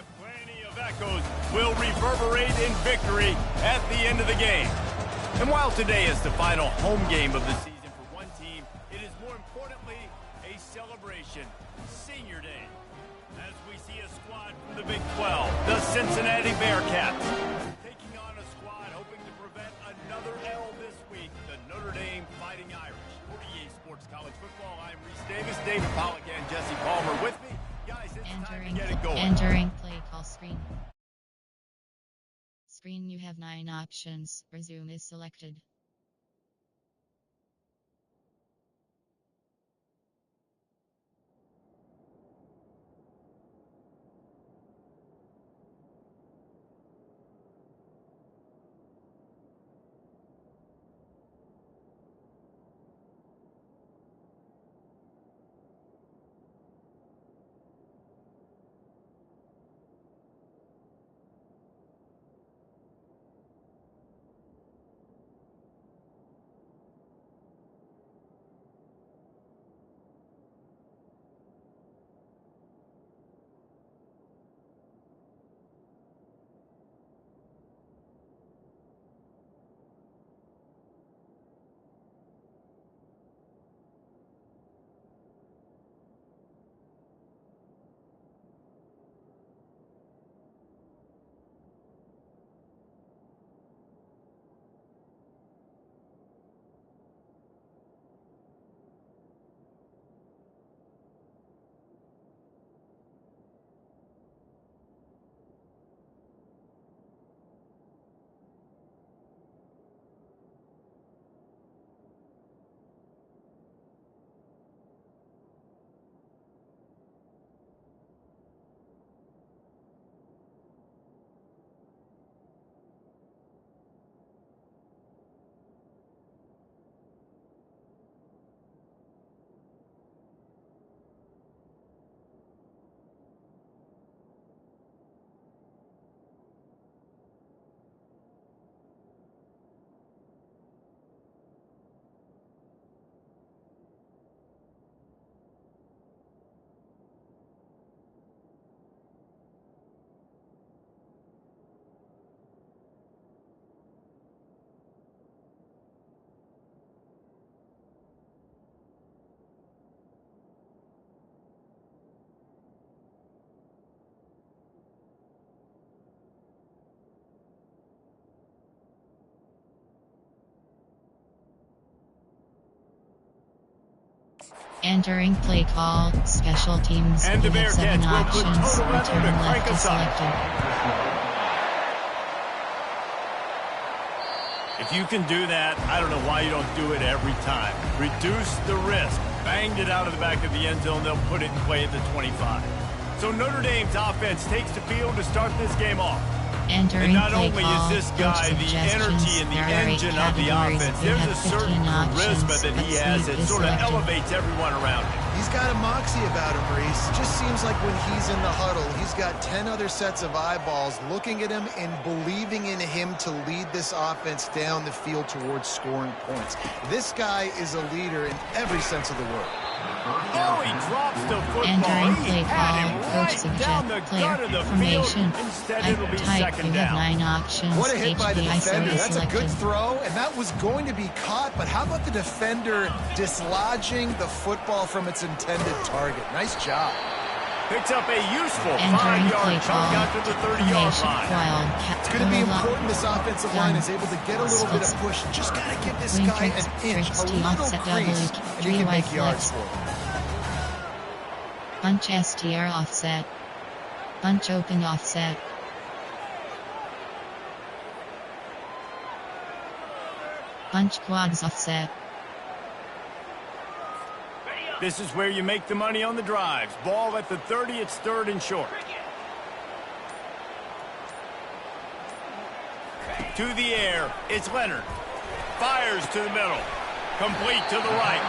And plenty of echoes will reverberate in victory at the end of the game. And while today is the final home game of the season for one team, it is more importantly a celebration, Senior Day. As we see a squad from the Big 12, the Cincinnati Bearcats, taking on a squad hoping to prevent another L this week, the Notre Dame Fighting Irish. 48 Sports College Football, I'm Reese Davis, David Pollock, and Jesse Palmer with me. Guys, it's time to get it going. Entering play call screen. Screen, you have 9 options. Resume is selected. Entering play call, special teams, And the you have 7 Bearcats will put options, total weather return to left crank is us up. selected. If you can do that, I don't know why you don't do it every time. Reduce the risk. Banged it out of the back of the end zone. They'll put it in play at the 25. So Notre Dame's offense takes the field to start this game off. Entering And not play only call, is this coach guy the energy and the suggestions, there are 8 engine of the categories, offense, you there's have a certain 15 charisma options, that he but has sleep that is sort of selected. elevates everyone around him. He's got a moxie about him, Reese. Just seems like when he's in the huddle, he's got 10 other sets of eyeballs looking at him and believing in him to lead this offense down the field towards scoring points. This guy is a leader in every sense of the word. Oh, he drops the football. Entering He play had call, him coach right down the suggest gut of player the formation. field. Instead, it'll be Type, second you have down. 9 options, What a hit by the HDI defender. is That's a selected. good throw, and that was going to be caught, but how about the defender dislodging the football from its intended target? Nice job. Picks up a useful Entering 5-yard play chunk call, out to the 30-yard formation, line. Wildcat, It's going to be Gorilla, important this offensive line is able to get a little bit of push. Just got to give this Wing guy tricks, an inch, tricks, a T little offset, crease, double, and he can make 3 yards flex. for it. Punch STR offset. Punch open offset. Punch quads offset. This is where you make the money on the drives. Ball at the 30, it's 3rd and short. To the air, it's Leonard. Fires to the middle. Complete to the right.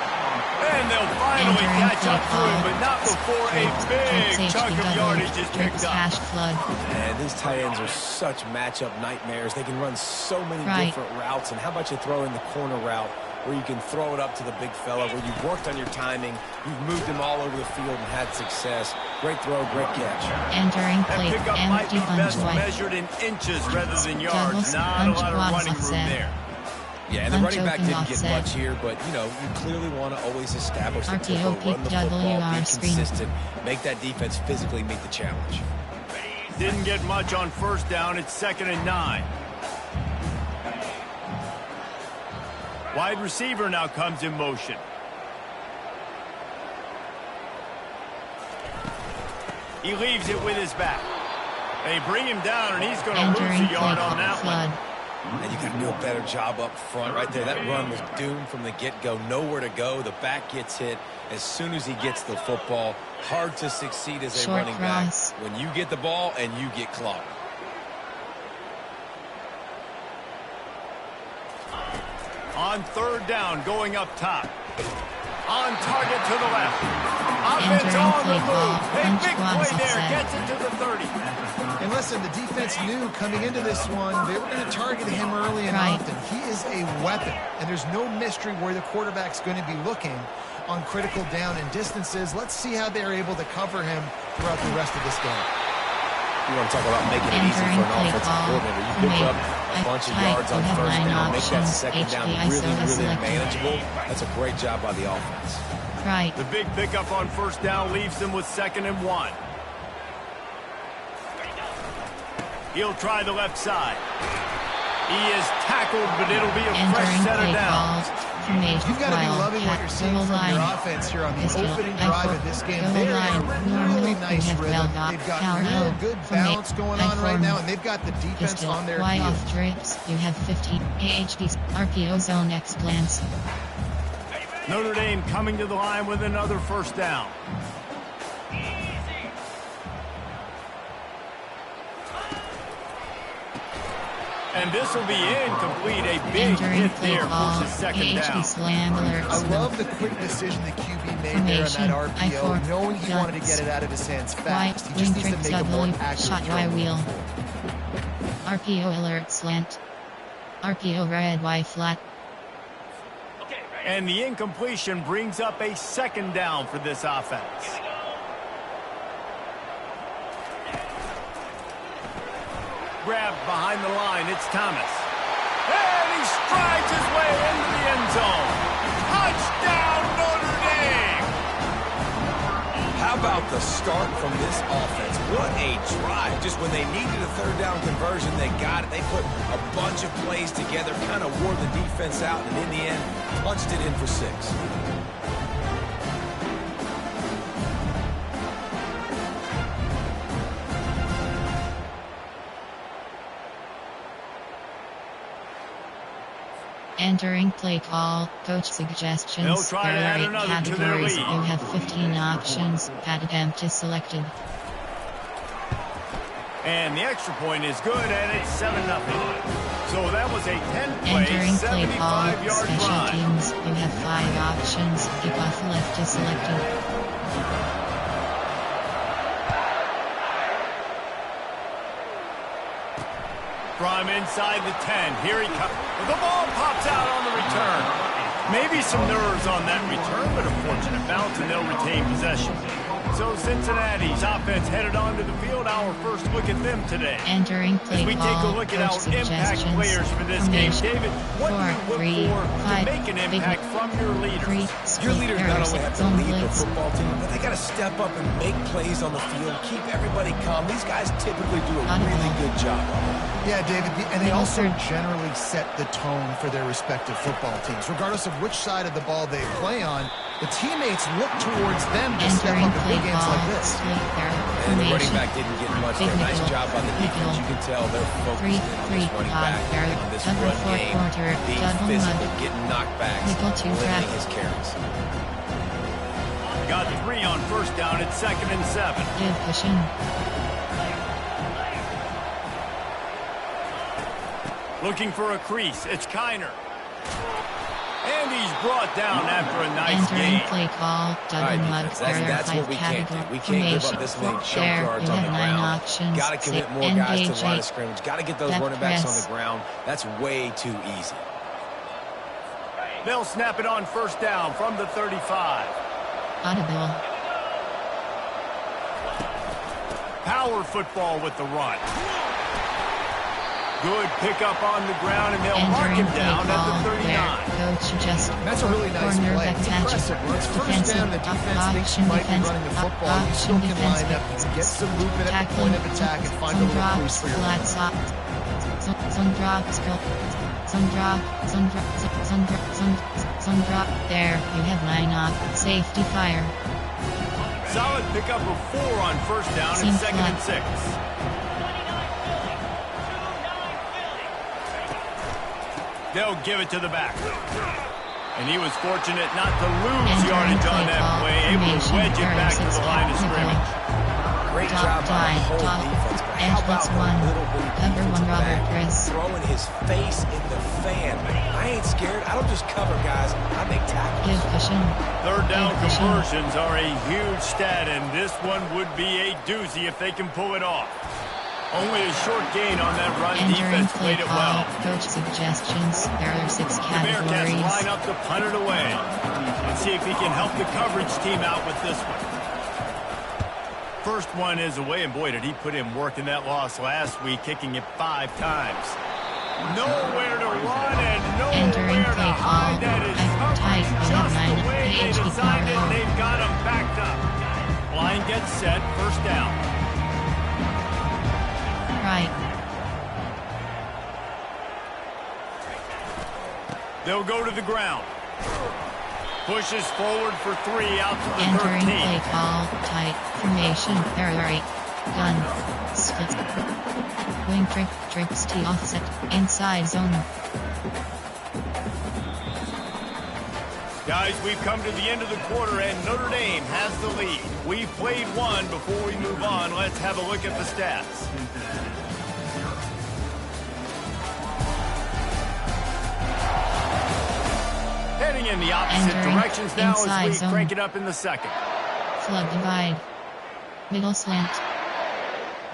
And they'll finally catch up to him, but not before a big chunk of yardage is picked up. And these tight ends are such matchup nightmares. They can run so many different routes. And how about you throw in the corner route where you can throw it up to the big fella, where you've worked on your timing, you've moved him all over the field and had success. Great throw, great catch. Entering That play pickup might be best Devon11239. measured in inches rather than yards. Doubles, Not a lot of punch, running room offset. there. Yeah, and the running back didn't Offset. get much here, but, you know, you clearly want to always establish the tempo, RTO run the football, WR be screen. consistent, make that defense physically meet the challenge. Didn't get much on first down. It's 2nd and 9. Wide receiver now comes in motion. He leaves it with his back. They bring him down, and he's going to lose Entering a yard play on that flood. one. And you got to do a better job up front right there. That run was doomed from the get-go. Nowhere to go. The back gets hit as soon as he gets the football. Hard to succeed as a Short running cross. back when you get the ball and you get clogged. On 3rd down, going up top. On target to the left. Offense Entering on the play call. move. A Punch big once play there. offset. Gets it to the 30. And listen, the defense knew coming into this one, they were going to target him early and Right. often. He is a weapon, and there's no mystery where the quarterback's going to be looking on critical down and distances. Let's see how they're able to cover him throughout the rest of this game. You want to talk about making it easy for Entering an play offensive call. coordinator. You pick up a bunch of yards on You have first 9 down, make that options. 2nd down HPI really, soda really selected. manageable. That's a great job by the offense. Right. The big pickup on first down leaves them with 2nd and 1. He'll try the left side. He is tackled, but it'll be a fresh Entering set of play downs. call. Formation You've got to be wild loving what you're cat. seeing Goal from your line. offense here on the Pistol, opening I drive for- of this game. goal They're in line. a Normal, really we nice have rhythm. well got They've got count real out. good Formate. balance going I on right form. now, and they've got the defense Pistol, on their Y heels. off trips. You have 50 AHPs. RPO zone X glance. Notre Dame coming to the line with another first down. And this will be incomplete. A big Entering hit play there call. forces 2nd AHP down. slam I alerts. love the quick decision the QB made there on that Formation. RPO, I4. knowing he wanted to Guts. get it out of his hands Y. fast. He Wing just needs to trick make a more W. accurate Shot throw Y moving wheel. forward. RPO alert slant. RPO red Y flat. And the incompletion brings up a 2nd down for this offense. Grabbed behind the line. It's Thomas. And he strides his way into the end zone. Touchdown, Notre Dame! How about the start from this offense? What a drive. Just when they needed a 3rd down conversion, they got it. They put a bunch of plays together, kind of wore the defense out, and in the end, punched it in for 6. Entering play call. Coach suggestions. They'll try to There are add 8 another to their categories. lead. You have 15 options. Pad attempt is selected. And the extra point is good, and it's 7-0. So that was a 10-play, Entering play call. 75-yard Special drive. teams. You have 5 options. Kickoff left is selected. From inside the 10, here he comes. The ball pops out on the return. Maybe some nerves on that return, but a fortunate bounce, and they'll retain possession. So Cincinnati's offense headed onto the field. Our first look at them today. Entering play As we take a call. look at Coach our impact suggestions. players for this game, Formation. David, what do 4, you 3, look for 5. to make an impact from your leaders? 3. Your Split leaders not errors. only have to Zone lead the blitz. football team, but they got to step up and make plays on the field, keep everybody calm. These guys typically do a really good job of it. Yeah, David, and they also Milford. generally set the tone for their respective football teams. Regardless of which side of the ball they play on, the teammates look towards them to step Entering up in play big games call. like this. Split error. And the running Formation. back didn't get much Big there. Nice nickel. job by the defense. Nickel. You can tell they're focused 3, in on 3, this running odd back, error. on this Double run fourth game, quarter. being Double physical, mud. getting knockbacks, Nickel 2 limiting trap. his carries. Got 3 on first down. It's 2nd and 7. Div cushion. Looking for a crease. It's Kiner. And he's brought down after a nice Entering game. play call. All Double right, mud. defense, Error that's 5 what we can't do. category. We can't give up Formation. this many chunk There, yards you on have the 9 ground. options. Got to commit Say, more guys to the engage line 8. of scrimmage. Got to get those Depth running backs on press. the ground. That's way too easy. They'll snap it on first down from the 35. Audible. Power football with the run. Good pickup on the ground, and they'll mark him down at the 39. Coach just That's a really nice play. It's impressive. When it's first down, the defense thinks you might be running the football. You still can line up and get some movement at the point of attack and find a little crease for your man. There, you have line-up, safety fire. Solid pickup of 4 on first down and second and 6. They'll give it to the back. And he was fortunate not to lose yardage on that play, able to wedge it back to the line of scrimmage. Great job by the whole defense. But how about one. the little bitty Cover one, Robert back Chris. throwing his face in the fan? I ain't scared. I don't just cover guys. I make tackles. Give cushion. Third down Give cushion. conversions are a huge stat, and this one would be a doozy if they can pull it off. Only a short gain on that run. Entering Defense play played it call. well. Coach suggestions. There are 6 The Bearcats categories. line up to punt it away. And see if he can help the coverage team out with this one. First one is away, and boy, did he put in work in that loss last week, kicking it 5 times. Nowhere to run and Entering nowhere to play hide. call. That is Hyper tight. coverage We have just 9 the way they PHP designed it. power. They've got him backed up. Line gets set, first down. Right. They'll go to the ground. Pushes forward for 3 out to the Entering 13. play call. Tight. Formation. Right. Gun. Split. Wing trick. Tricks T offset. Inside zone. Guys, we've come to the end of the quarter, and Notre Dame has the lead. We've played one. Before we move on, let's have a look at the stats. Heading in the opposite Entering directions now inside as we zone. crank it up in the second. Flood divide. Middle slant.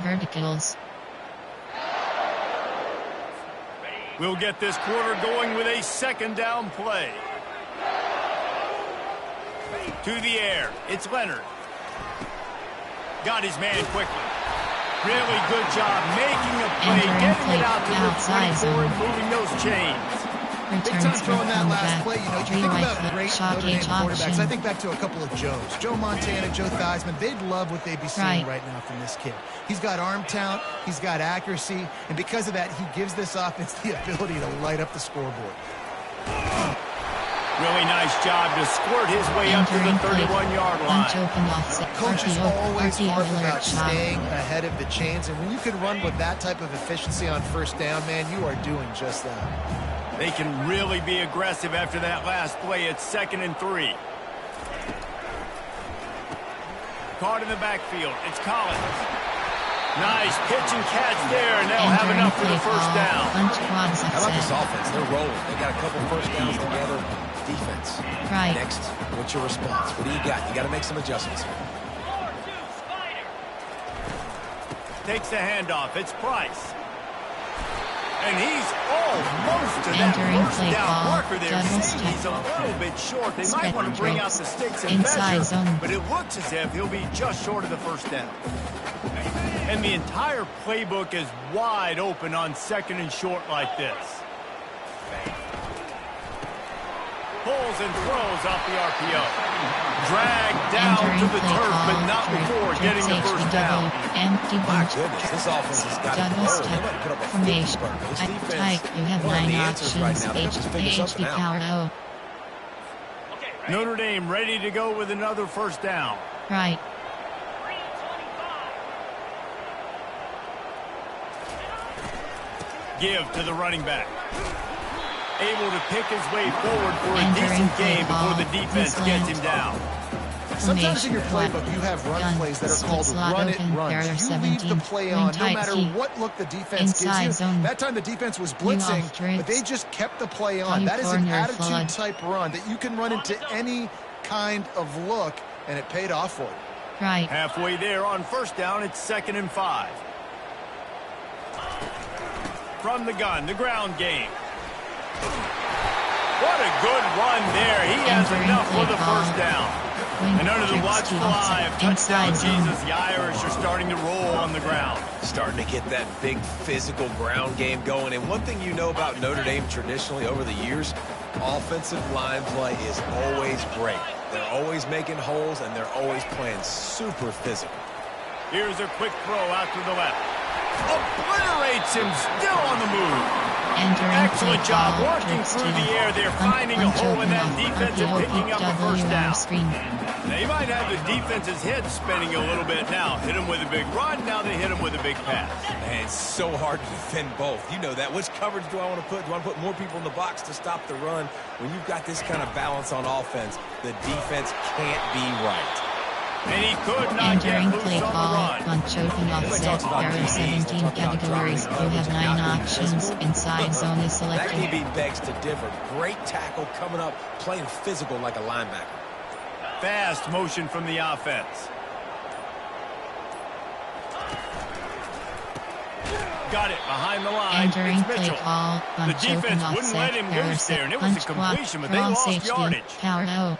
Verticals. We'll get this quarter going with a second down play. To the air. It's Leonard. Got his man quickly. Really good job making a play, Entering getting it play out to the outside 24 zone. and moving those chains. Big time Returns throwing that from last back. play. You know, you Three think right about foot. great Shock Notre Dame H quarterbacks. option. I think back to a couple of Joes. Joe Montana, Joe Theismann. They'd love what they'd be seeing Right. right now from this kid. He's got arm talent. He's got accuracy. And because of that, he gives this offense the ability to light up the scoreboard. Really nice job to squirt his way up to the Entering play. 31-yard line. Punch open offset. Coaches always RPO talk alert about shot. staying ahead of the chains. And when you can run with that type of efficiency on first down, man, you are doing just that. They can really be aggressive after that last play. It's 2nd and 3. Caught in the backfield. It's Collins. Nice pitch and catch there, and they'll have Entering enough for the play first call. down. Punch quads How about this offset. offense? They're rolling. They got a couple first downs together. Defense. Right. Next, what's your response? What do you got? You got to make some adjustments here. Takes the handoff. It's Price. And he's almost to that Entering first play down call. marker there. Double See, he's a step. little bit short. They might Spread want to bring out tricks. the sticks and Inside measure, zone. but it looks as if he'll be just short of the first down. And the entire playbook is wide open on 2nd and short like this. Pulls and throws off the RPO. Dragged down Entering to the play turf, call. but not before getting the first down. Empty My bunch. goodness, this offense has got to Double go. step. They might put up a 50 Formation. burger. This defense, Type. You have one of 9 the answers right options. now. They have to figure HP something out. power O. Notre Dame ready to go with another first down. Right. Give to the running back. Able to pick his way forward for a Entering decent play game before call. the defense gets him down. Sometimes in your Formation. playbook, you have run Gun. plays that are Split called slot run it open. There runs. are You 17. leave the play Wing on no tight matter C. what look the defense Inside gives you. zone. That time the defense was Wing blitzing, off tricks. but they just kept the play on. Call you That is an corner flood. attitude-type run that you can run into any kind of look, and it paid off for you. Right. Halfway there on first down, it's 2nd and 5. From the gun, the ground game. What a good run there. He has enough for the first down. And under the watchful eye of touchdown Jesus, the Irish are starting to roll on the ground. Starting to get that big physical ground game going. And one thing you know about Notre Dame traditionally over the years, offensive line play is always great. They're always making holes, and they're always playing super physical. Here's a quick throw out to the left. Obliterates him, still on the move. Excellent job working through the air. They're finding a hole in that defense and picking up a first down. They might have the defense's head spinning a little bit now. Hit him with a big run, now they hit him with a big pass. Man, it's so hard to defend both. You know that. Which coverage do I want to put? Do I want to put more people in the box to stop the run? When you've got this kind of balance on offense, the defense can't be right. And he could not get loose play on call, the run. on choking offset, there are 17 categories. You have 9 options. Inside zone is That selected. DB begs to differ. Great tackle coming up, playing physical like a linebacker. Fast motion from the offense. Got it behind the line. Entering It's play Mitchell. call, on The choking defense wouldn't offset, let him there are loose there, and it was a completion, but they cross lost HB, yardage. power O.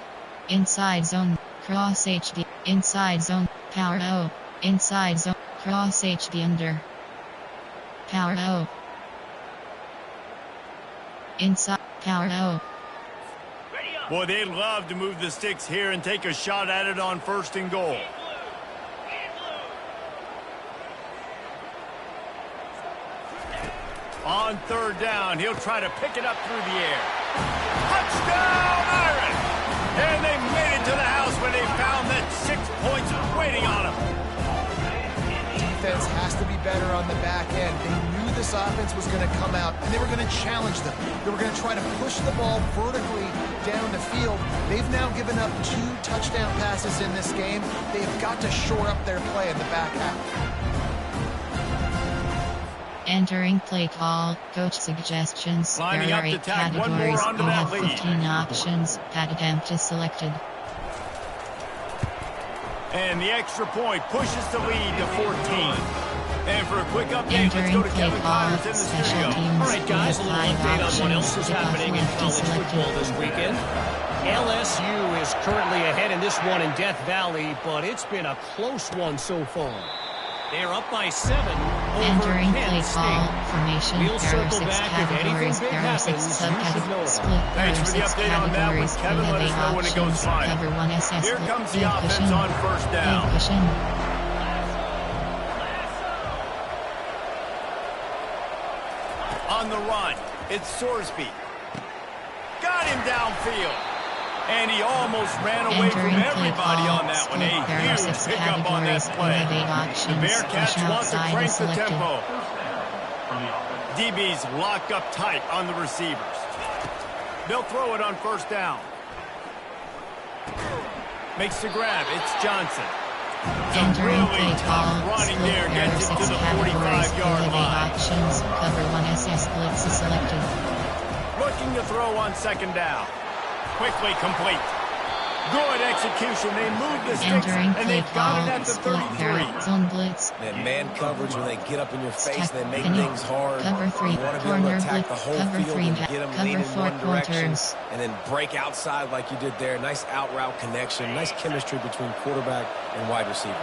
Inside zone, cross HB, inside zone, power O. Inside zone, cross HB under. Power O. Inside, power O. Boy, they'd love to move the sticks here and take a shot at it on 1st and goal. On 3rd down, he'll try to pick it up through the air. Touchdown, Irish! And they made it to the house when they found that 6 points waiting on them. Defense has to be better on the back end. They knew this offense was going to come out, and they were going to challenge them. They were going to try to push the ball vertically down the field. They've now given up 2 touchdown passes in this game. They've got to shore up their play in the back half. Entering play call, coach suggestions. Lining There up are to 8 tag one more categories. onto You that have lead. 15 options. Pad attempt is selected. And the extra point pushes the lead to 14. And for a quick update, let's Entering go to play Kevin call, Connors in the special studio. teams. All right, guys, a You little have 5 update on what options. else is Kickoff happening in left is college football selected. this weekend. LSU is currently ahead in this one in Death Valley, but it's been a close one so far. They're up by 7 over Entering Penn play State. call, formation. We'll There are circle 6 back if anything categories. big There are 6 happens, you should know subcategories. about Split. There Thanks are for the 6 update on that one, categories. You Kevin. have Let 8 us know when it goes options. final. Cover 1 SS. Here comes the Play offense cushion. on 1st down. Play cushion. On the run, it's Sorsby. Got him downfield. And he almost ran away from Entering play everybody call, on that one. A split. There are 6 huge pickup on that categories. You play. have 8 The options. Bearcats Push want to outside crank is the selected. tempo. DB's locked up tight on the receivers. They'll throw it on 1st down. Makes the grab. It's Johnson. Some Entering really play tough call, running split. there. There are Gets 6 it to the categories. You 45-yard have 8 line. options. Cover 1 SS. Splits is selected. Looking to throw on 2nd down. Quickly complete. Good execution. They move the sticks, Entering and play they've got it call, at the split. There 33. are zone blitz. And man coverage, when they get up in your face, they make Technique. things hard. Cover 3, You want to be able corner to attack blitz. the whole Cover field 3, and get them cover leaning 4 one direction, quarters. and then break outside like you did there. Nice out route connection, nice chemistry between quarterback and wide receiver.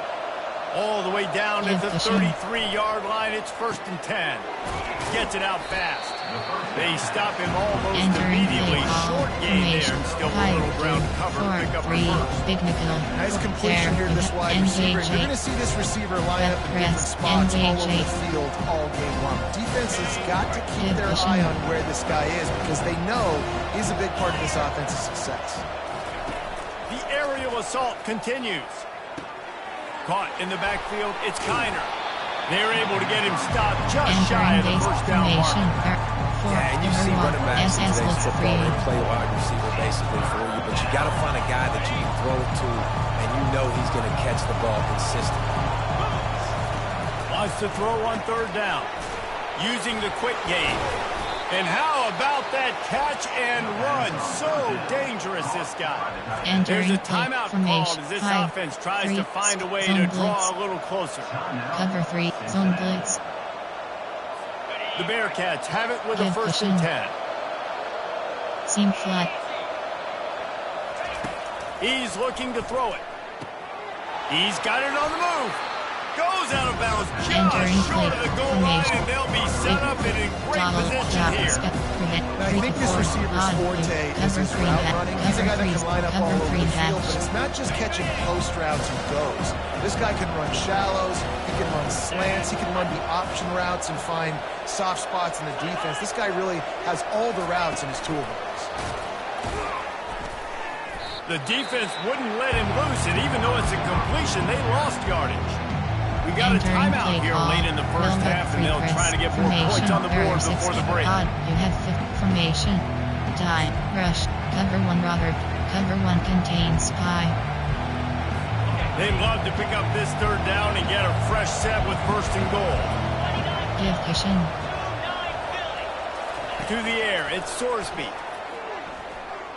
All the way down at the Cushion. 33-yard line. It's 1st and 10. Gets it out fast. They stop him almost Entering immediately. play call, Short game there. formation. Still a 5, little ground cover to 4, pick up 3, a first. big nickel. Nice completion here to this wide receiver. You're going to see this receiver line up in different spots all over the field all game long. Defense has got to keep their eye on where this guy is because they know he's a big part of this offensive success. The aerial assault continues. Caught in the backfield, it's Kiner. They're able to get him stopped just shy of the Entering base 1st down mark. formation. Yeah, and you see running backs in SS today's looks football, free. they play wide receiver basically for you, but you got to find a guy that you can throw it to, and you know he's going to catch the ball consistently. Wants to throw on 3rd down. Using the quick game. And how about that catch and run? So dangerous, this guy. There's a timeout called as this offense tries to find a way to draw a little closer. Cover 3, zone blitz. The Bearcats have it with a 1st and 10. Seam flat. He's looking to throw it. He's got it on the move. Goes out of bounds Entering just short play of the goal line, formation. and they'll be set up in a great position here. I think this receiver's forte is his route running. He's a guy that can line up all over the field, but it's not just catching post routes and goes. This guy can run shallows, he can run slants, he can run the option routes and find soft spots in the defense. This guy really has all the routes in his toolbox. The defense wouldn't let him loose, and even though it's a completion, they lost yardage. We got a timeout here late in the first half, and they'll try to get more points on the board before the break. You have formation. Die. Rush. Cover 1 Robert. Cover 1 contains spy. They'd love to pick up this third down and get a fresh set with first and goal. Give cushion. To the air, it's Sorsby.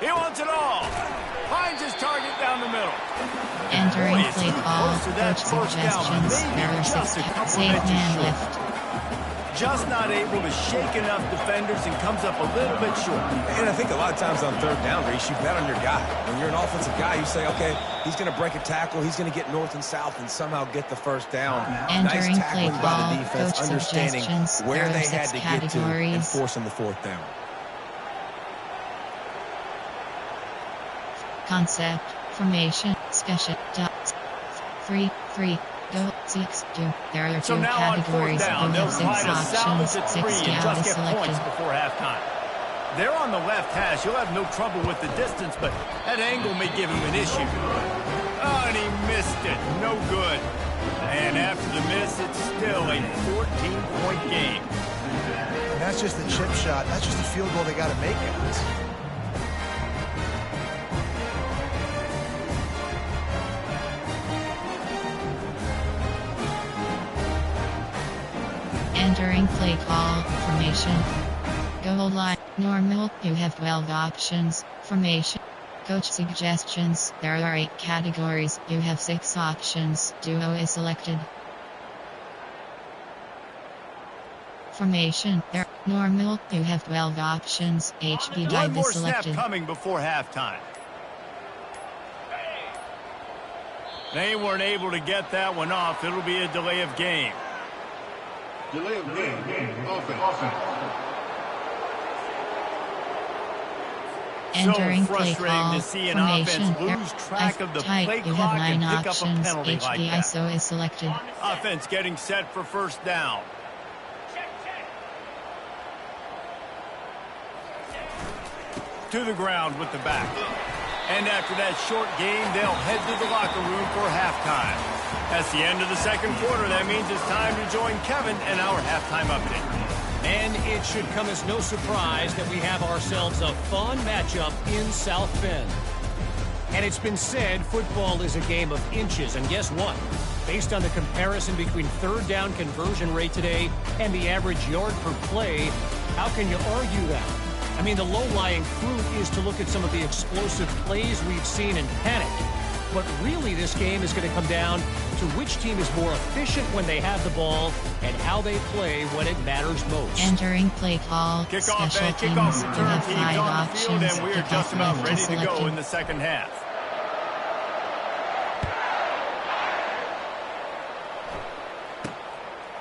He wants it all. Finds his target down the middle. Entering play call. Coach suggestions. Error 6. Save man left. Just not able to shake enough defenders and comes up a little bit short. And I think a lot of times on third down, Reese, you bet on your guy. When you're an offensive guy, you say, okay, he's going to break a tackle, he's going to get north and south and somehow get the first down. Entering nice tackling play by call. the defense, Coach understanding where they had to get to and forcing the fourth down. Concept, formation, special, dots, 3, go, 6, 2. There are 2 categories. You have 6 options, 60 out is selected. Before halftime. They're on the left hash. You'll have no trouble with the distance, but that angle may give him an issue. Oh, and he missed it. No good. And after the miss, it's still a 14-point game. And that's just the chip shot. That's just the field goal they got to make, guys. Entering play call, formation. Goal line, normal, you have 12 options, formation. Coach suggestions, there are 8 categories, you have 6 options, duo is selected. Formation, there, normal, you have 12 options, HB One dive more is selected. snap coming before halftime. They weren't able to get that one off. It'll be a delay of game. Delay of game. Offense. Entering So play frustrating call, to see an formation, offense lose track of the play you clock have 9 and pick options, up a penalty like HB that. ISO is selected. Offense getting set for first down. To the ground with the back. And after that short game, they'll head to the locker room for halftime. That's the end of the second quarter. That means it's time to join Kevin and our halftime update. And it should come as no surprise that we have ourselves a fun matchup in South Bend. And it's been said football is a game of inches. And guess what? Based on the comparison between third down conversion rate today and the average yard per play, how can you argue that? I mean, the low-lying fruit is to look at some of the explosive plays we've seen and panic. But really, this game is going to come down to which team is more efficient when they have the ball and how they play when it matters most. Entering play call, Kickoff special and teams, kickoff you return have teams 5 on the field, options, and we are kickoff just about left ready is to go selected. in the second half.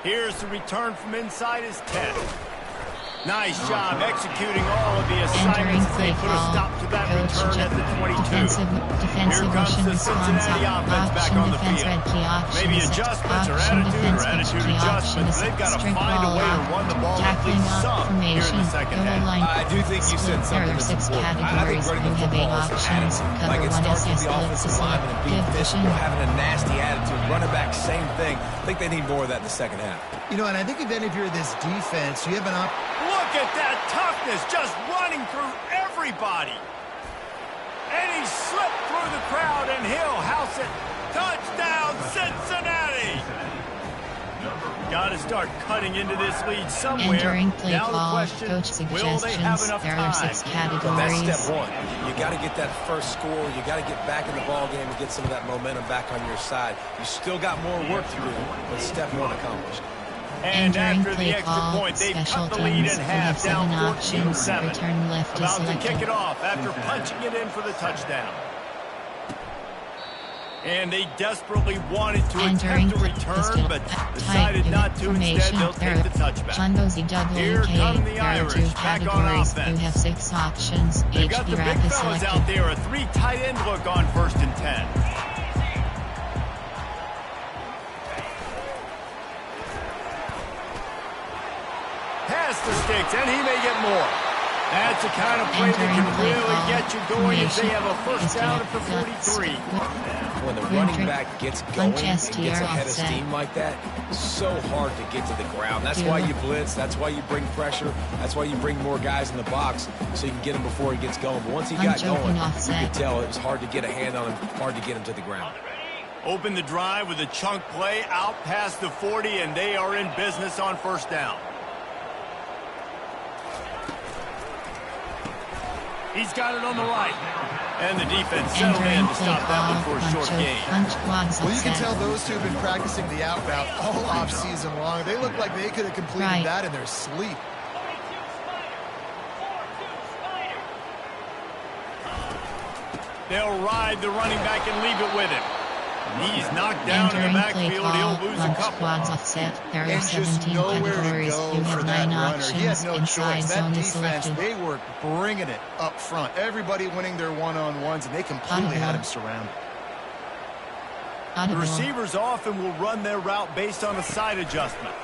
Here's the return from inside his 10. Nice job executing all of the Entering assignments as they play put a call, stop to that coach return at the 22. defensive Here comes mission the response, Cincinnati offense back option on the defense field. red key, option Maybe set, adjustments or option attitude defense or attitude key, option adjustments. set, They've got to strict find a ball way to out, run the ball at tackling least out, some here in formation, the second goal half. line, I do think you said there something are that's 6 important. I think categories, running you the have 8 football is options, attitude. cover Like it 1 starts SS with the blitz offensive is lineman and selected, being give physical, vision. having a nasty attitude. Running back, same thing. I think they need more of that in the second half. You know, and I think even if you're this defense, you have an Look at that toughness, just running through everybody. And he slipped through the crowd, and he'll house it. Touchdown, Cincinnati! Got to start cutting into this lead somewhere. Entering play Now the call, question, coach will they have suggestions, enough there are time? 6 But categories. that's step one. You got to get that first score. You got to get back in the ball game and get some of that momentum back on your side. You still got more work to do, but step one accomplished. And Entering after the play extra call, point, they've special cut the lead teams, in you have half, 7 down options. 14-7. Return left is About to kick selected. it off after punching it in for the touchdown. And they desperately wanted to Entering attempt a return, but decided type not to. information. Instead, they'll take the touchback. Here come the There are 2 Irish, back on categories. You offense. have 6 options. They've got HB the big rack is fellas selected. out there. A 3 tight end look on 1st and 10. Pass the sticks, and he may get more. That's the kind of play that can Entering play really call, get you going as they have a formation, first down is at the gut, 43. When the running back gets going and punch gets STR ahead of offset. steam like that, it's so hard to get to the ground. That's why you blitz. That's why you bring pressure. That's why you bring more guys in the box so you can get him before he gets going. But once he got going, you could tell it was hard to get a hand on him, hard to get him to the ground. Open the drive with a chunk play out past the 40, and they are in business on 1st down. He's got it on the right. And the defense settled in to stop that one for a short gain. Well, you can tell those two have been practicing the out route all off-season long. They look like they could have completed that in their sleep. They'll ride the running back and leave it with him. He's knocked down in the backfield. He'll lose a couple. Offset. There are And 17 just nowhere to categories. go You for have that 9 runner. He had options. no Inside choice. That zone is defense, selected. they were bringing it up front. Everybody winning their one-on-ones, and they completely had him surrounded. The receivers often will run their route based on a side adjustment.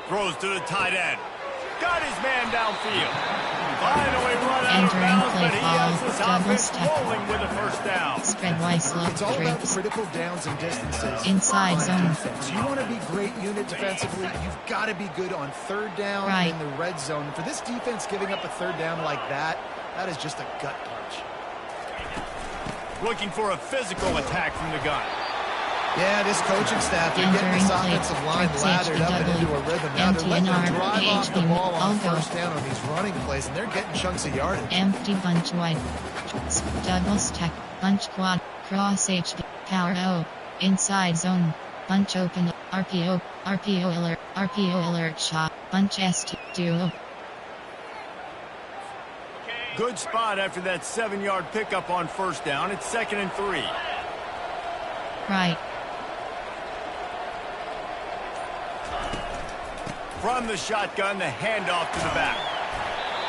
Throws to the tight end. Got his man downfield. Finally run out of bounds, but he has this offense rolling with a first down. Spread wise look. It's all about critical downs and distances. Inside zone. Defense. You want to be great unit defensively, you've got to be good on 3rd down and in the red zone. For this defense giving up a 3rd down like that, that is just a gut punch. Looking for a physical attack from the gun. Yeah, this coaching staff, they're getting this offensive line lathered up and into a rhythm. Now they're letting them drive off the ball on 1st down on these running plays, and they're getting chunks of yardage. Empty bunch wide. Double stack. Bunch quad. Cross HB. Power O. Inside zone. Bunch open. RPO. RPO alert. RPO alert shot. Bunch ST. Duo. Good spot after that 7-yard pickup on 1st down. It's 2nd and 3. Right. From the shotgun, the handoff to the back.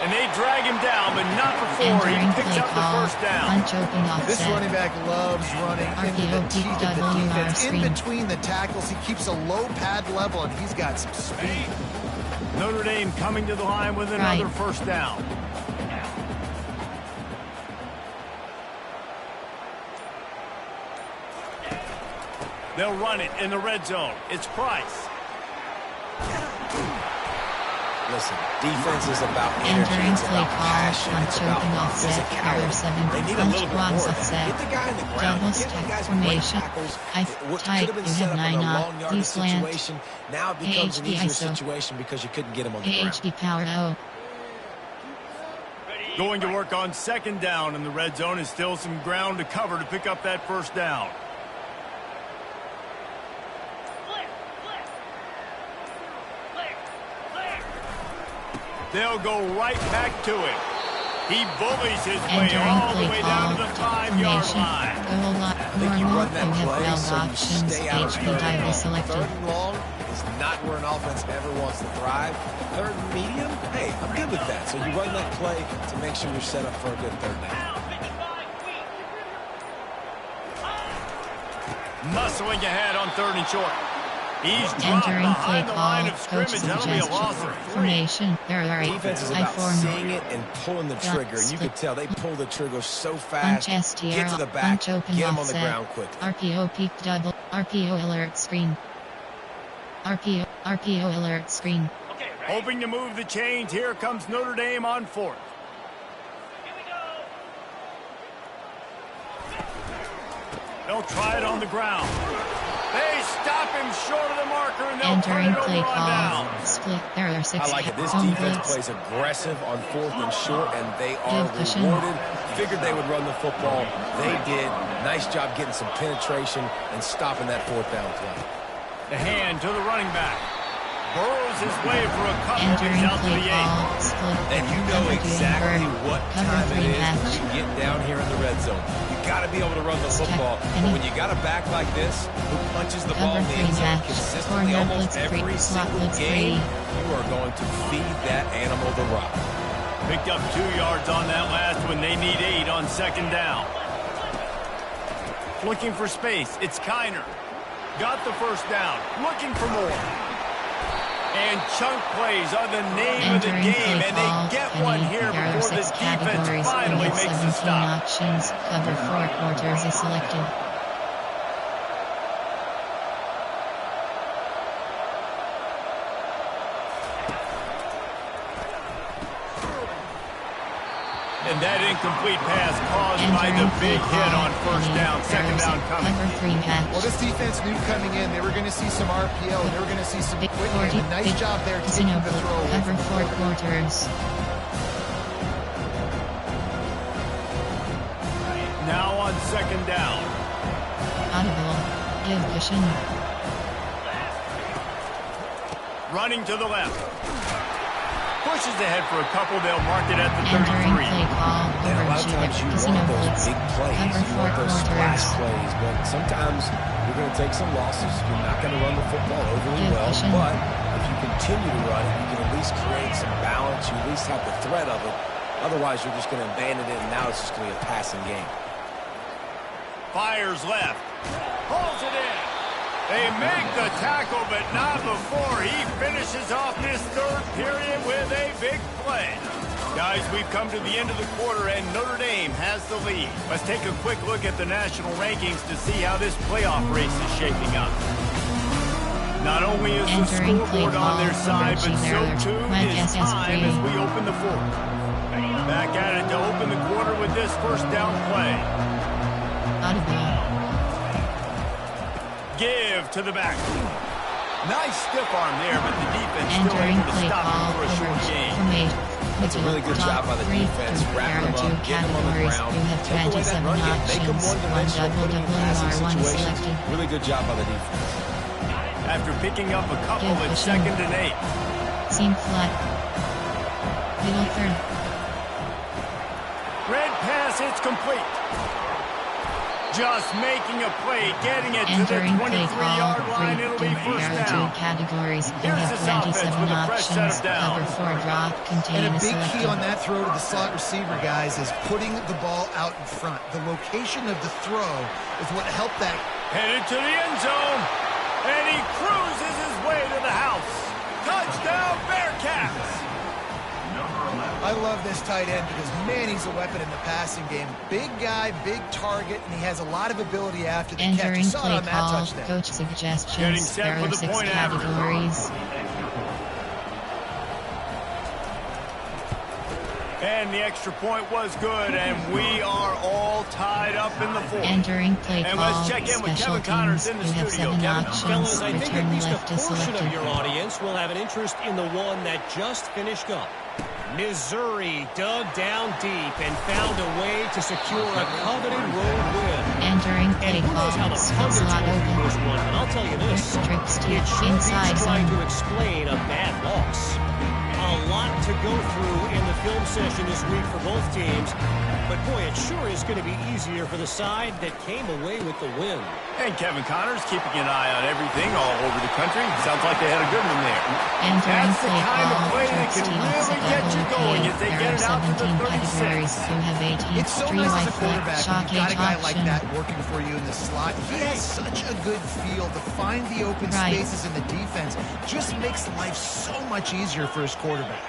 And they drag him down, but not before he picks up the 1st down. Bunch open offset. This running back loves running into the teeth of the defense. In between the tackles, he keeps a low pad level, and he's got some speed. Notre Dame coming to the line with another 1st down. They'll run it in the red zone. It's Price. Listen, defense is about energy, it's about passion, it's about physicality. They need a little bit more of that. Get the guy in the ground, get the guys with great tackles. What could have been set up in a long yardage situation, now it becomes an easier situation because you couldn't get him on the ground. HB power O. Going to work on 2nd down in the red zone is still some ground to cover to pick up that 1st down. They'll go right back to him. He bullies his way all the way down to the 5-yard line. I think you run that play so you stay out of 3rd and long. 3rd and long is not where an offense ever wants to thrive. 3rd and medium, hey, I'm good with that. So you run that play to make sure you're set up for a good 3rd down. Muscling ahead on 3rd and short. He's entering play call. Coach suggestion. Formation. There are 8. Defense is about seeing it and pulling the trigger. And you can tell they pull the trigger so fast. Bunch STR. Get to the back. Bunch open get them on offset. the ground quick. RPO peak double. RPO alert screen. RPO alert screen. Hoping to move the chains. Here comes Notre Dame on 4th. They'll try it on the ground. They stop him short of the marker, and they'll entering turn it play over on down. call. Split. There are 6. I like it. This defense plays aggressive on 4th and short, and they are rewarded. Figured they would run the football. They did. Nice job getting some penetration and stopping that 4th down play. The hand to the running back. Burrows his way for a couple of Entering out to play the 8. call, split, And you know cover exactly two, what cover time it three is match. when you get down here in the red zone. You got to be able to run the football. But when you got a back like this who punches the ball in the end zone consistently almost every single game, you are going to feed that animal the rock. Picked up 2 yards on that last one. They need 8 on second down. Looking for space. It's Kiner. Got the first down. Looking for more. And chunk plays are the name of the game, and they get one here before the defense finally makes a stop. Options, cover 4 quarters is selected. And that incomplete pass caused by the big hit on first down. Second down coming. Well, this defense knew coming in they were going to see some RPO. They were going to see some quickness. A nice job there taking the throw away. Cover 4 quarters. Now on second down. Audible. Give cushion. Running to the left. Pushes ahead for a couple. They'll mark it at the 33. Entering play call. And a lot of times you want those big plays, you want those splash plays, but sometimes you're going to take some losses. You're not going to run the football overly well, but if you continue to run it, you can at least create some balance. You at least have the threat of it. Otherwise, you're just going to abandon it, and now it's just going to be a passing game. Fires left. Pulls it in. They make the tackle, but not before he finishes off this third period with a big play. Guys, we've come to the end of the quarter, and Notre Dame has the lead. Let's take a quick look at the national rankings to see how this playoff race is shaping up. Not only is the scoreboard on their side, but so too is time as we open the fourth. Back at it to open the quarter with this first down play. Give to the back. Nice stiff arm there, but the defense still able to stop him for a short game. That's a really good job by the defense. Wrapping them up, getting them on the ground. Take away that run game, make them one-dimensional, put them in passing situations. Really good job by the defense. After picking up a couple, it's 2nd and 8. Seam flat. Middle third. Red pass, it's complete. Just making a play, getting it to the 23-yard line. It'll be first down. Categories. You Here's have this offense 27 with a fresh set options. of downs. Cover 4 drop. Contain And a big selected. key on that throw to the slot receiver, guys, is putting the ball out in front. The location of the throw is what helped that. Headed to the end zone. And he cruises his way to the house. Touchdown, Bearcats! I love this tight end because, man, he's a weapon in the passing game. Big guy, big target, and he has a lot of ability after the catch. You Entering saw it play on that call. touchdown. Coach Getting suggestions. set There for are the 6 point after. categories. And the extra point was good, and we are all tied up in the fourth. Entering play And call. let's check in with Special Kevin Connors teams. in the You have studio. 7 Kevin? options. Fellas, I think at Return least a left is portion selected. of your audience will have an interest in the one that just finished up. Missouri dug down deep and found a way to secure a coveted road win. Entering And play who knows how call. the Spin pundits slot will view open. this one, but I'll tell you this. Trips to It sure inside beats trying zone. to explain a bad loss. A lot to go through in the film session this week for both teams. But boy, it sure is going to be easier for the side that came away with the win. And Kevin Connors keeping an eye on everything all over the country. Sounds like they had a good one there. Entering That's the play kind of call. play that can really get you going as they get it out to the 36. You have 18. It's so 3 nice wide as a flat. quarterback Shock when you got a guy H like option. that working for you in the slot. He has such a good feel to find the open Right. spaces in the defense. Just makes life so much easier for his quarterback.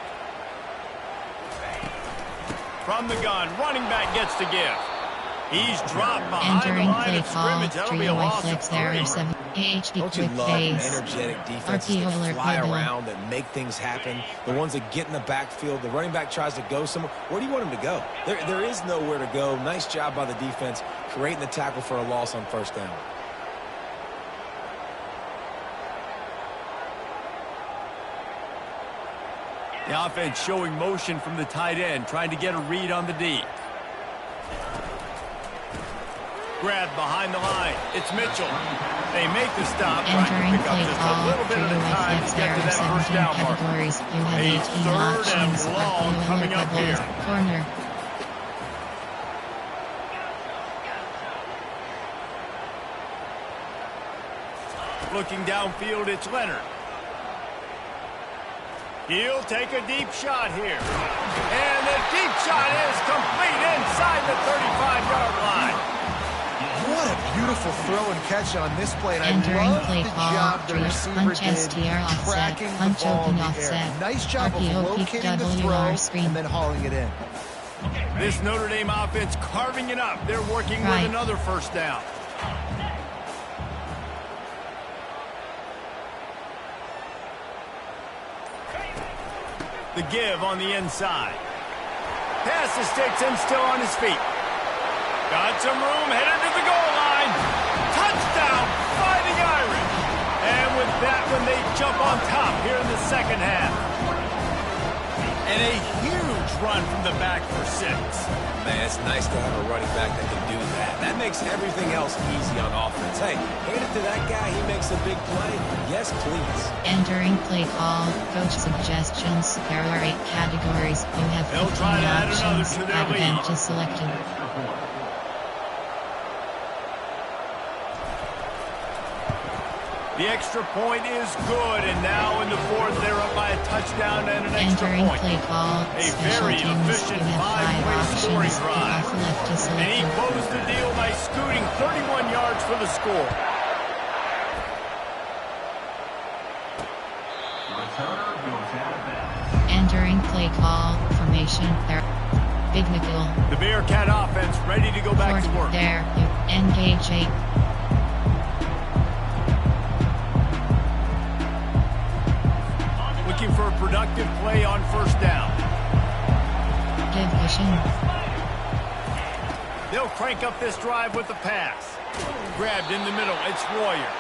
From the gun, running back gets to give. He's dropped behind the Entering line play of call. scrimmage. That'll 3 be a wide loss of flex. There are 3. 7. AHD Don't you quick love phase. energetic defenses RPO that alert fly middle. around, that make things happen? The ones that get in the backfield, the running back tries to go somewhere. Where do you want him to go? There is nowhere to go. Nice job by the defense, creating the tackle for a loss on first down. The offense showing motion from the tight end, trying to get a read on the D. Grab behind the line. It's Mitchell. They make the stop, trying to Entering pick up play just a call little for bit of the time to get to that first 17 down mark. categories. You have A 18 third and options. long coming up here. Corner. Looking downfield, it's Leonard. He'll take a deep shot here. And the deep shot is complete inside the 35-yard line. What a beautiful throw and catch on this play. And Entering I love play the call, job the receiver punch did STR offset, tracking the punch ball in open the air. offset, Nice job of RPO locating the PWR throw screen. and then hauling it in. This Notre Dame offense carving it up. They're working Right. with another first down. The give on the inside. Pass the sticks and still on his feet. Got some room, headed to the goal line. Touchdown, Fighting Irish. And with that one, they jump on top here in the second half. And a huge run from the back for 6. Man, it's nice to have a running back that can do that. That makes everything else easy on offense. Hey, hand it to that guy. He makes a big play. Yes, please. Entering play call, coach suggestions. There are 8 categories. You have 15 They'll try to add another options. to their lead. Advantage is selected. The extra point is good, and now in the fourth, they're up by a touchdown and an extra Entering point. play call, A special very teams. efficient You have 5 five-way scoring options. drive. Off left is And he selected. closed the deal by scooting 31 yards for the score. Entering play call, formation. There. Big nickel. The Bearcat offense ready to go back to work. There. You engage 8. Looking for a productive play on first down. Division. They'll crank up this drive with the pass. Grabbed in the middle, it's Royer.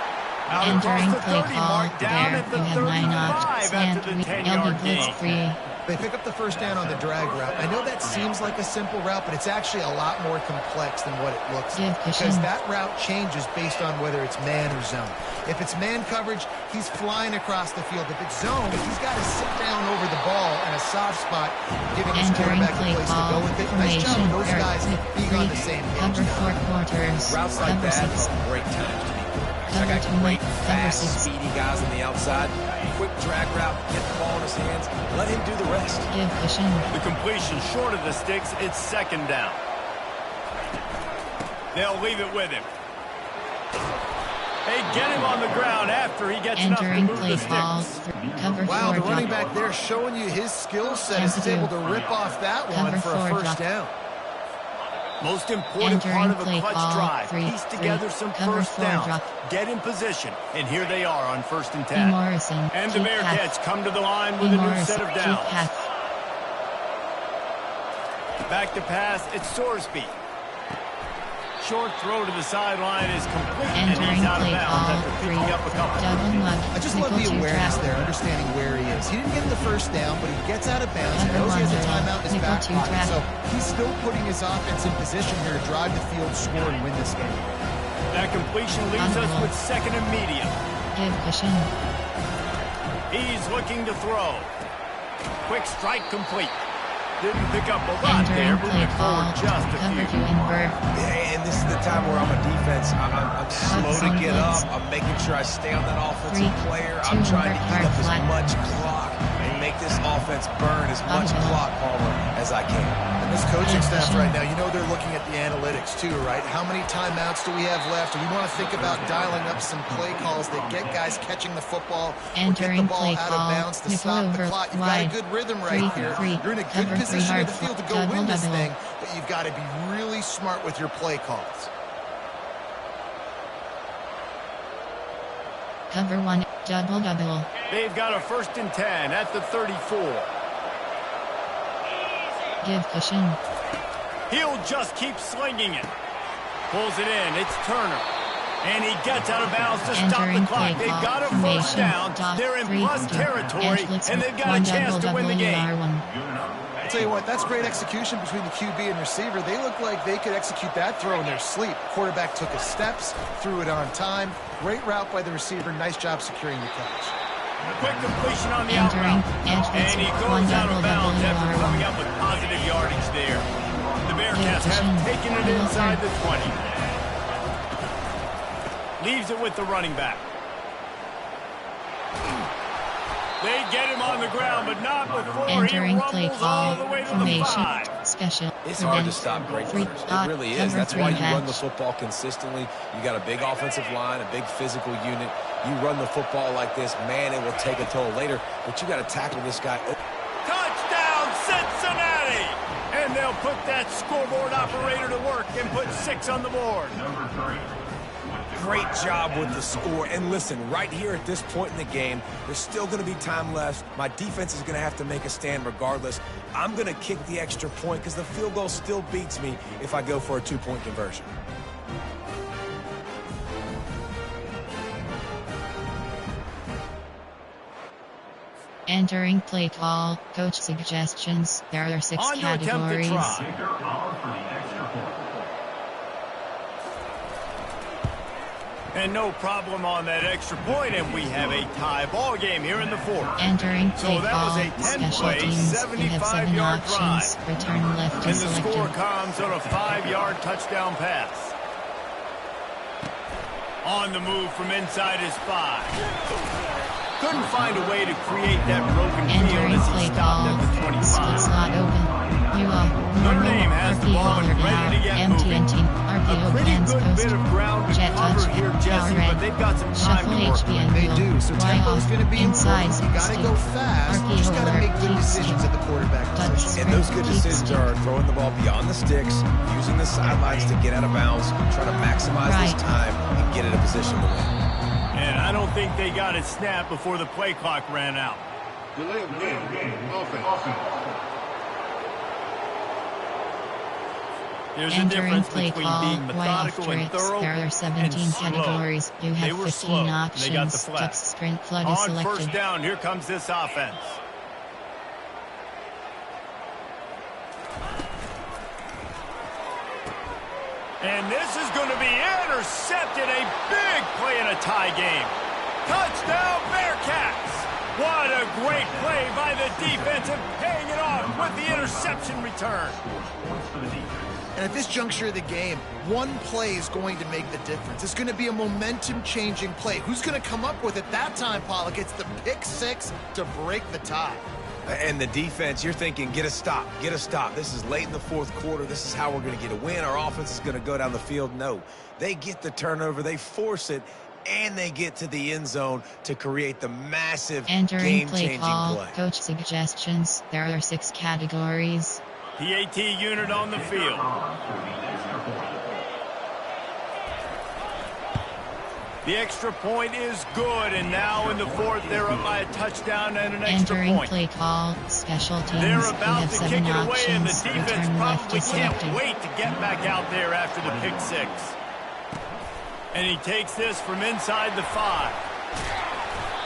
Out Entering across the play 30 call. mark, down There. at the You have 9 options. 35 after the And 10-yard LB Blitz gain. 3. They pick up the first down on the drag route. I know that seems like a simple route, but it's actually a lot more complex than what it looks like. Because that route changes based on whether it's man or zone. If it's man coverage, he's flying across the field. If it's zone, he's got to sit down over the ball in a soft spot, giving his quarterback a place to go with it. Nice job of those guys being on the same page. Cover 4 quarters. Routes like Cover that 6. are great times to be quarterbacks. I Cover got 2, great, cover fast, 6. speedy guys on the outside. Quick drag route, get the ball in his hands, let him do the rest. Division. The completion short of the sticks, it's second down. They'll leave it with him. They get him on the ground after he gets enough to Entering move play the call. sticks. Cover 4 Wow, the running drop. back there showing you his skill set as he's Cover 2. able to rip off that one Cover for a 4 first drop. down. Most important Entering part of a play clutch call, drive. 3, Piece together 3, some cover first 4 downs. drop. Get in position. And here they are on first and B. 10. Morrison. And the Keep Bearcats half. come to the line B. with a new Morrison. set of Keep downs. half. Back to pass, it's Sorsby. Short throw to the sideline is complete, and Entering he's out of play bounds call. after 3. picking up a couple. Double mug. I just love the Nickel 2 awareness trap. there, understanding where he is. He didn't get the first down, but he gets out of bounds. He Cover knows he has a 1, timeout in his nickel back 2 pocket. trap. So he's still putting his offense in position here to drive the field, score, and win this game. That completion leaves us with second and medium. Division. He's looking to throw. Quick strike complete. Didn't pick up a lot there, Entering play moving call. forward just a Cover 2 few. invert. Yeah, and this is the time where I'm a defense. I'm slow to get up. I'm making sure I stay on that offensive 3, player. 2 I'm trying to eat hard up as flat. much clock and make this offense burn as much clock, Palmer, as I can. And this coaching staff right now, you know they're looking at the analytics too, right? How many timeouts do we have left? And we want to think about dialing up some play calls that get guys catching the football or get the Entering ball play out call. of bounds to Nickel stop the over clock. You've got wide. a good rhythm right 3, here. 3. You're in a good Cover 3 position hard of the field to go double win this double. thing, but you've got to be really smart with your play calls. Cover 1 double double. They've got a first and 10 at the 34. Division. He'll just keep slinging it. Pulls it in. It's Turner. And he gets out of bounds to stop the Entering clock. play They've call. got a first Formation. down. Dot They're in 3, plus dot. territory, Blitz and they've got 1 a chance to win the game. double WR1. I'll tell you what, that's great execution between the QB and receiver. They look like they could execute that throw in their sleep. Quarterback took his steps, threw it on time. Great route by the receiver. Nice job securing the catch. Quick completion on the out route. And he goes out of bounds after coming up with positive yardage there. The Bearcats have taken it inside the 20. Leaves it with the running back. They get him on the ground, but not before entering he play rumbles call, all the way to formation, the 5. special. It's hard to stop great runners. It really is. That's why you run the football consistently. You got a big offensive line, a big physical unit. You run the football like this, man, it will take a toll later, but you got to tackle this guy. Touchdown, Cincinnati! And they'll put that scoreboard operator to work and put 6 on the board. Great job with the score. And listen, right here at this point in the game, there's still going to be time left. My defense is going to have to make a stand regardless. I'm going to kick the extra point because the field goal still beats me if I go for a 2-point conversion. Entering play call, coach suggestions. There are 6 categories. And no problem on that extra point, and we have a tie ball game here in the 4th. Entering play So that call, was a special 10-play, teams. You have 7 75-yard options. drive. Return left And is the score selected. comes on a 5-yard touchdown pass. On the move from inside his 5. Couldn't find a way to create that broken field Entering as he play stopped call, at the 25. split slot open. Notre Dame has the ball and ready to get moving. A pretty good bit of ground to Jet cover touch, here, Jesse, power but they've got some time Shuffle to work HB with. and They wheel. do, so Y tempo is off, going to be inside, important. You got to go fast. RP You just got to alert, make good keep decisions skip. at the quarterback Touch position. And those good decisions are throwing the ball beyond the sticks, using the sidelines to get out of bounds, trying to maximize this time and get in a position to win. And I don't think they got it snapped before the play clock ran out. Delay of game. Offense. There's a Entering difference play between call, being Y methodical off and tricks. thorough There are and 17 slow. categories. You They have were 15 slow, and they got the options. flat. Text sprint flood is On selected. first down, here comes this offense. And this is going to be intercepted. A big play in a tie game. Touchdown, Bearcats. What a great play by the defense and paying it off with the interception return. And at this juncture of the game, one play is going to make the difference. It's going to be a momentum-changing play. Who's going to come up with it that time, Pollock? It's the pick 6 to break the tie. And the defense, you're thinking, get a stop, get a stop. This is late in the 4th quarter. This is how we're going to get a win. Our offense is going to go down the field. No, they get the turnover, they force it, and they get to the end zone to create the massive game-changing play. Coach suggestions. There are 6 categories. PAT unit on the field. The extra point is good, and now in the 4th, they're up by a touchdown and an extra Entering point. play call, special teams. They're You about have to 7 kick it away, and the options. defense Return left probably is can't selected. wait to get back out there after the pick 6. And he takes this from inside the 5.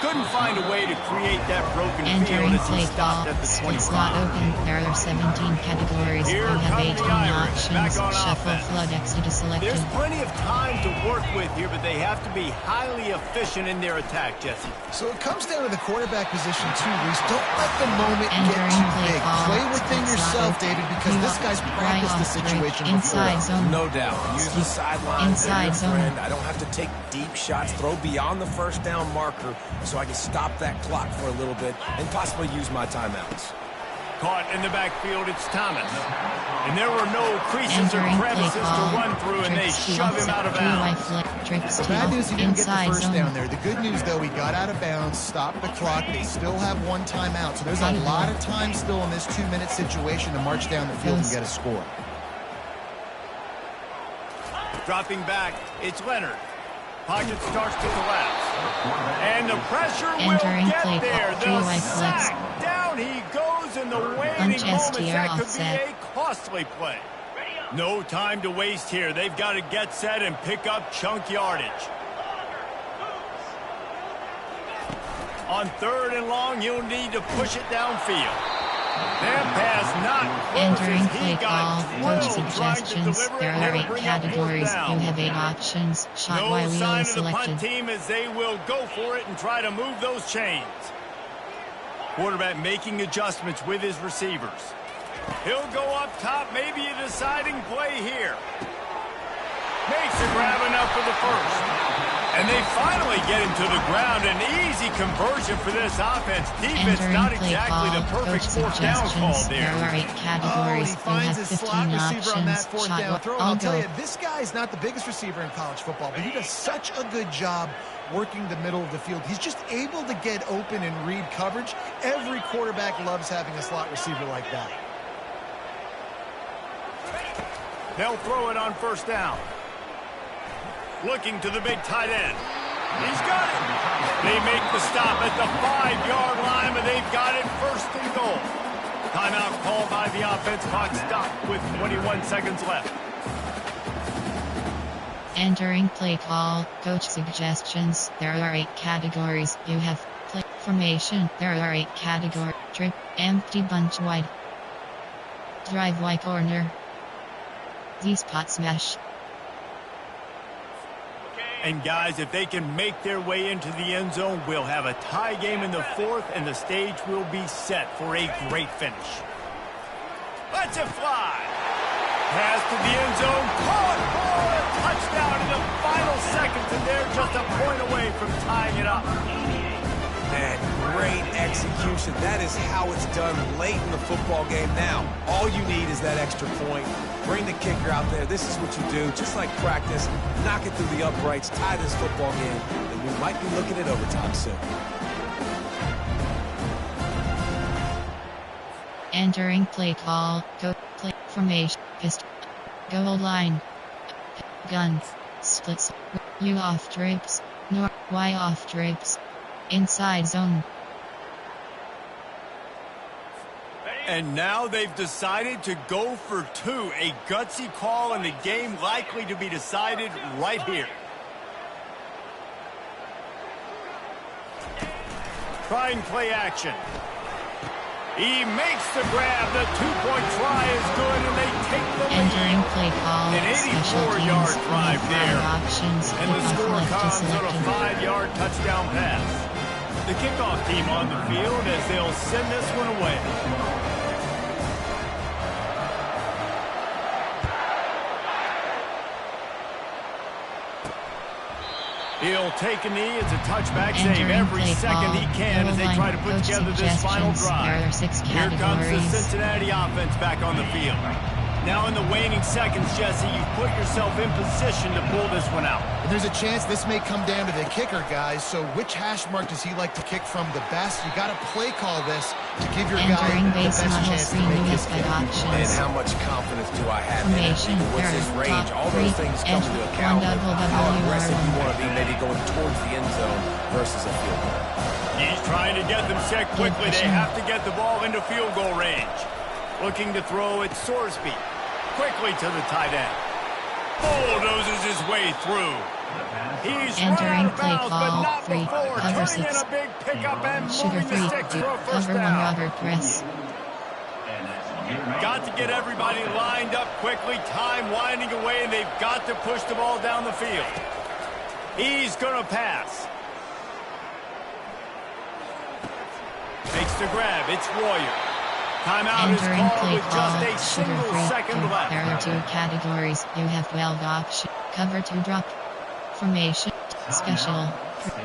Couldn't find a way to create that broken field Entering as he play stopped call, at the split 25. slot open. There are 17 categories. Here You have come 18 the Irish, back options. on Shuffle offense. flood exit is selected. There's plenty of time to work with here, but they have to be highly efficient in their attack, Jesse. So it comes down to the quarterback position, too, Reese. Don't let the moment get Entering too play big. call, Play within split slot yourself, open. David, because this guy's practiced the situation Inside before. zone. No doubt. Use the sidelines. Inside They're your zone. friend. I don't have to take deep shots. Throw beyond the first down marker so I can stop that clock for a little bit and possibly use my timeouts. Caught in the backfield, it's Thomas. And there were no creases Entering or play crevices to call. run through, and they Tricks to shove him out of bounds. Tricks The to bad news, he didn't get the inside first zone. down there. The good news, though, he got out of bounds, stopped the clock. They still have 1 timeout. So there's a lot of time still in this 2-minute situation to march down the field and get a score. Dropping back, it's Leonard. Pocket starts to collapse. And the pressure Entering will play get there. call, The 3-way flex. sack. Down he goes in the waiting Punch moments. STR That could offset. be a costly play. No time to waste here. They've got to get set and pick up chunk yardage. On 3rd and long, you'll need to push it downfield. That pass not close Entering as he play got call, coach drilled trying to suggestions. deliver There it and are never 8 bring up fourth categories. down. You have 8 options. Shot No while sign wheel of the punt selected. team as they will go for it and try to move those chains. Quarterback making adjustments with his receivers. He'll go up top, maybe a deciding play here. Makes a grab enough for the first. And they finally get him to the ground. An easy conversion for this offense. Defense Entering not play exactly call, the perfect coach fourth down call suggestions. there. There are 8 Oh, categories. he You finds have his 15 slot receiver options. on that fourth Shot down throw. And I'll I'll tell go. you, this guy is not the biggest receiver in college football, but he does such a good job working the middle of the field. He's just able to get open and read coverage. Every quarterback loves having a slot receiver like that. They'll throw it on first down. Looking to the big tight end. He's got it. They make the stop at the 5-yard line, but they've got it first and goal. Timeout called by the offense. Clock stopped with 21 seconds left. Entering play call, coach suggestions. There are 8 categories. You have play formation. There are 8 categories. Trip, empty bunch wide. Drive Y corner. D-spot smash. And guys, if they can make their way into the end zone, we'll have a tie game in the fourth, and the stage will be set for a great finish. Let's it fly. Pass to the end zone. Caught for a touchdown in the final seconds, and they're just a point away from tying it up. Man, great execution. That is how it's done late in the football game now. All you need is that extra point. Bring the kicker out there. This is what you do. Just like practice, knock it through the uprights, tie this football game, and we might be looking at overtime soon. Entering play call, go play formation, pistol, goal line, gun, splits, U off trips, nor Y off trips, inside zone. And now they've decided to go for 2. A gutsy call, and the game likely to be decided right here. Trying play action. He makes the grab. The 2-point try is good, and they take the lead. Entering play call, An special 84-yard teams. drive You have there. 5 options. And the Kickoff score left to comes on a selected. 5-yard touchdown pass. The kickoff team on the field as they'll send this one away. He'll take a knee. It's a touchback save Entering every play second call, he can as they goal try line, to put coach together this final suggestions. drive. There are 6 Here comes the categories. Cincinnati offense back on the field. Now in the waning seconds, Jesse, you've put yourself in position to pull this one out. And there's a chance this may come down to the kicker, guys. So which hash mark does he like to kick from the best? You got to play call this to give your guy Entering the base best model chance to screen. make You his have 5 kick. And options. how much confidence do I have in it? Formation, What's his third, range? top All those three, things come edge, into account with one how double aggressive WR1. you want to be, maybe going towards the end zone versus a field goal. He's trying to get them set quickly. They have to get the ball into field goal range. Looking to throw at Sorsby. Quickly to the tight end. Bulldozes his way through. He's run Entering out of play bounds, but call, not 3, before. cover Turning in 6. a big pickup and Sugar moving the free, sticks for a first cover 1 down. rubber press. Got to get everybody lined up quickly. Time winding away, and they've got to push the ball down the field. He's going to pass. Makes the grab. It's Warrior. Timeout is Entering called play with just call, a single sugar-free. second left. There are 2 categories. You have 12 options. Cover 2 drop. Formation. Special.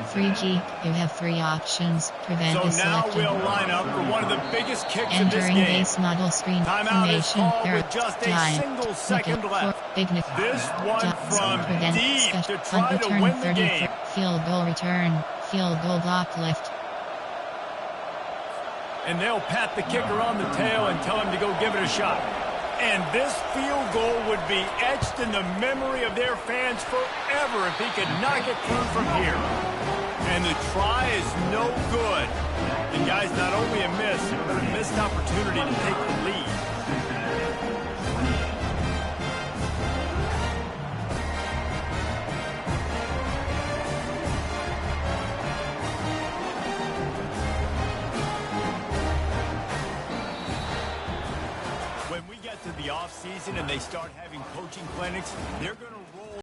Free keep. You have 3 options. Prevent So is now selected. we'll line up for one of the biggest kicks in this Entering game. base model screen. Timeout is Formation. called There with are just a giant. single second Nickel, left. Big Nick. This one Dots, from prevent, deep special, to try punt to return, win the 30, game. Field goal return. Field goal block left. And they'll pat the kicker on the tail and tell him to go give it a shot. And this field goal would be etched in the memory of their fans forever if he could knock it through from here. And the try is no good. And guys, not only a miss, but a missed opportunity to take the lead. off season and they start having coaching clinics, they're going to